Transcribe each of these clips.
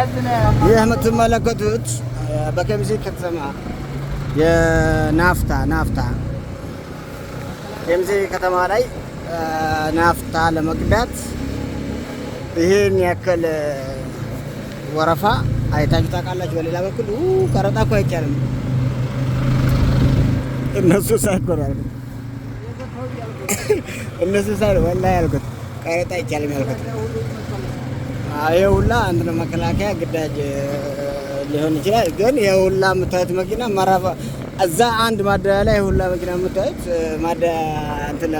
ይህ የምትመለከቱት በከሚሴ ከተማ የናፍታ ከሚሴ ከተማ ላይ ናፍታ ለመቅዳት ይሄን ያክል ወረፋ አይታችሁ ታውቃላችሁ? በሌላ በኩል ቀረጣ እኮ አይቻልም። እነሱ ሳይኮራሉ እነሱ ሳይ ወላሂ ያልኩት ቀረጣ አይቻልም ያልኩት። ይሄ ሁላ አንድ ነው መከላከያ ግዳጅ ሊሆን ይችላል። ግን ይሄ ሁላ የምታዩት መኪና ማራፋ እዛ አንድ ማደያ ላይ ሁላ መኪና የምታዩት ማደያ እንትን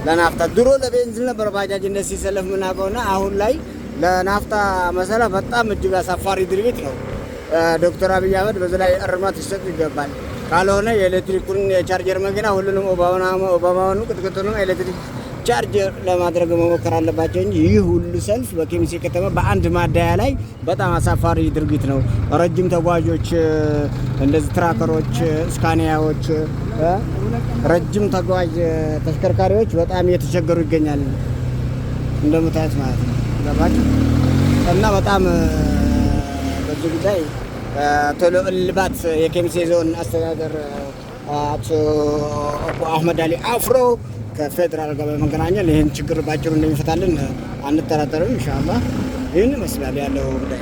ለናፍታ ድሮ ለቤንዚን ነበር ባጃጅ እንደዚህ ሲሰለፍ ምናውቀውና አሁን ላይ ለናፍታ መሰለፍ በጣም እጅግ አሳፋሪ ድርጊት ነው። ዶክተር አብይ አህመድ በዚህ ላይ እርማት ሊሰጥ ይገባል። ካልሆነ የኤሌክትሪኩን የቻርጀር መኪና ሁሉንም ኦባማውን ቅጥቅጡንም ኤሌክትሪክ ቻርጀር ለማድረግ መሞከር አለባቸው እንጂ ይህ ሁሉ ሰልፍ በኬሚሴ ከተማ በአንድ ማደያ ላይ በጣም አሳፋሪ ድርጊት ነው። ረጅም ተጓዦች እንደዚህ ትራከሮች፣ ስካኒያዎች፣ ረጅም ተጓዥ ተሽከርካሪዎች በጣም እየተቸገሩ ይገኛል እንደምታዩት ማለት ነው። ገባችሁ? እና በጣም በዚህ ጉዳይ ቶሎ እልባት የኬሚሴ ዞን አስተዳደር አቶ አህመድ አሊ አፍሮ ከፌደራል ጋር በመገናኘት ይህን ችግር ባጭሩ እንደሚፈታልን አንጠራጠርም። ኢንሻአላህ ይህን ይመስላል ያለው ጉዳይ።